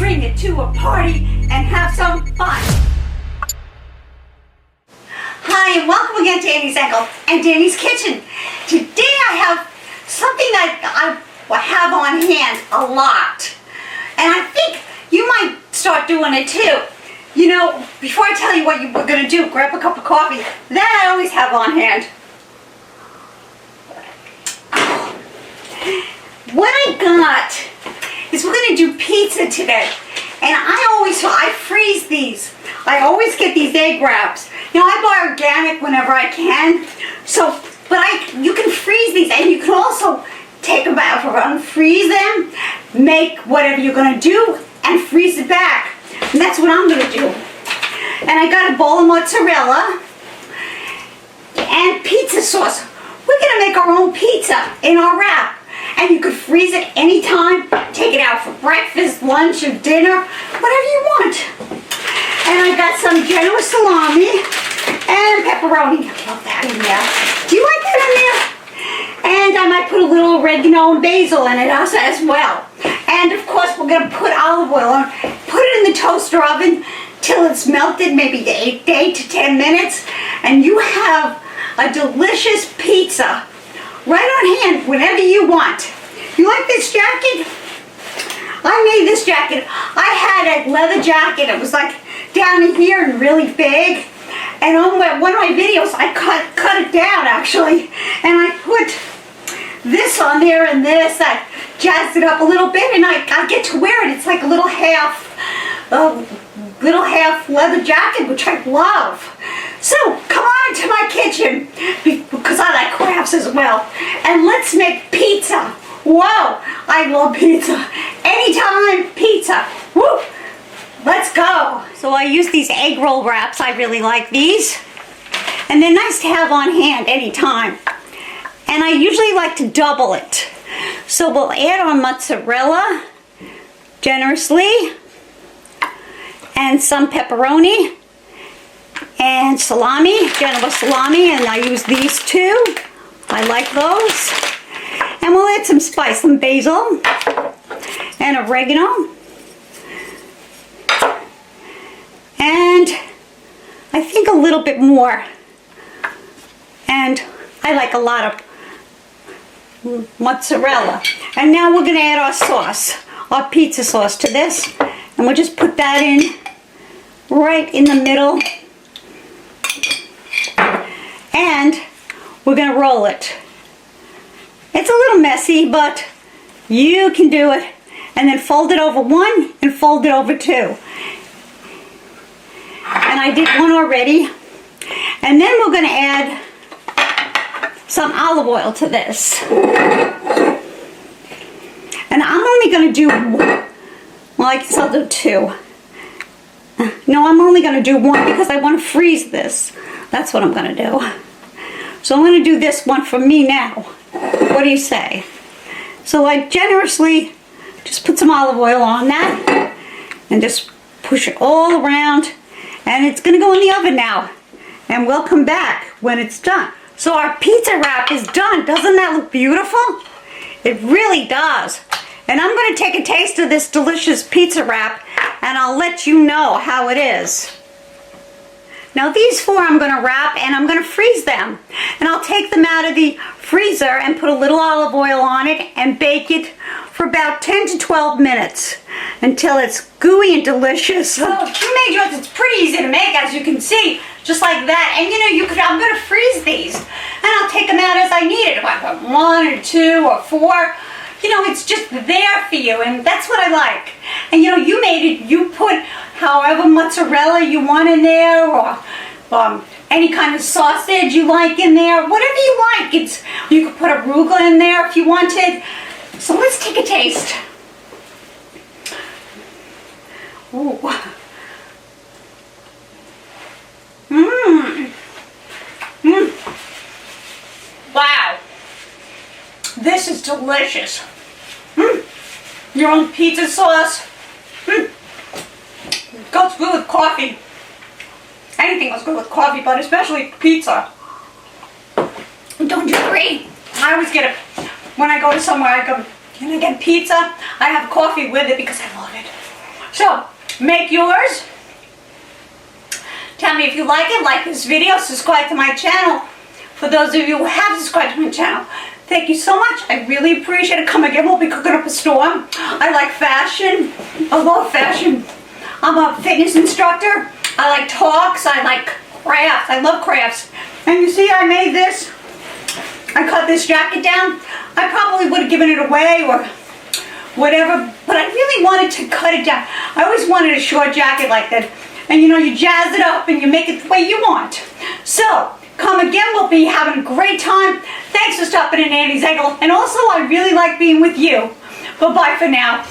bring it to a party and have some fun. Hi, and welcome again to Annie's Angle and Danny's Kitchen. Today I have something that I have on hand a lot. And I think you might start doing it too. You know, before I tell you what we're going to do, grab a cup of coffee. That I always have on hand. What I got is we're going to do pizza today. And I freeze these. I always get these egg wraps. You know, I buy organic whenever I can. You can freeze these, and you can also take them out, unfreeze them, make whatever you're going to do, and freeze it back. And that's what I'm going to do. And I got a bowl of mozzarella and pizza sauce. We're going to make our own pizza in our wrap. And you could freeze it anytime, take it out for breakfast, lunch, or dinner, whatever you want. And I got some Genoa salami and pepperoni. I love that in there. Do you like that in there? And I might put a little oregano and basil in it also as well. And of course we're going to put olive oil on, put it in the toaster oven till it's melted, maybe 8 to 10 minutes. And you have a delicious pizza right on hand whenever you want. You like this jacket? I made this jacket. I had a leather jacket. It was like down in here and really big. And on one of my videos, I cut it down actually. And I put this on there and this. I jazzed it up a little bit, and I get to wear it. It's like a little half leather jacket, which I love. So come on into my kitchen, because I like crafts as well, and let's make pizza. Whoa, I love pizza. Anytime pizza. Woo! Let's go. So I use these egg roll wraps. I really like these, and they're nice to have on hand anytime. And I usually like to double it. So we'll add our mozzarella generously, and some pepperoni, and salami, Genoa salami, and I use these two. I like those. And we'll add some spice, some basil, and oregano. And I think a little bit more. And I like a lot of mozzarella. And now we're going to add our sauce, our pizza sauce to this. And we'll just put that in right in the middle. And we're going to roll it. It's a little messy, but you can do it. And then fold it over one and fold it over two. And I did one already. And then we're going to add some olive oil to this. And I'm only going to do, well, I guess I'll do two. No, I'm only going to do one because I want to freeze this. That's what I'm going to do. So I'm going to do this one for me now. What do you say? So I generously just put some olive oil on that and just push it all around. And it's going to go in the oven now. And we'll come back when it's done. So our pizza wrap is done. Doesn't that look beautiful? It really does. And I'm going to take a taste of this delicious pizza wrap, and I'll let you know how it is. Now these four I'm going to wrap, and I'm going to freeze them. And I'll take them out of the freezer and put a little olive oil on it and bake it for about 10 to 12 minutes until it's gooey and delicious. So you made yours. It's pretty easy to make, as you can see, just like that. And you know, I'm going to freeze these, and I'll take them out as I need it. If I put 1 or 2 or 4, you know, it's just there for you, and that's what I like. And you know, you made it. You put however mozzarella you want in there, or any kind of sausage you like in there, whatever you like. You could put arugula in there if you wanted. So let's take a taste. Ooh. Mmm. Mmm. Wow. This is delicious. Your own pizza sauce. Goes good with coffee. Anything goes good with coffee, but especially pizza. Don't you agree? I always get it. When I go to somewhere, I go, can I get pizza? I have coffee with it because I love it. So, make yours. Tell me if you like this video, subscribe to my channel. For those of you who have subscribed to my channel, thank you so much. I really appreciate it. Come again, we'll be cooking up a storm. I like fashion. I love fashion. I'm a fitness instructor. I like talks. I like crafts. I love crafts. And you see, I made this. I cut this jacket down. I probably would have given it away or whatever, but I really wanted to cut it down. I always wanted a short jacket like that. And you know, you jazz it up and you make it the way you want. So, come again, we'll be having a great time. Thanks for stopping in Annie's Angle. And also, I really like being with you. Bye-bye for now.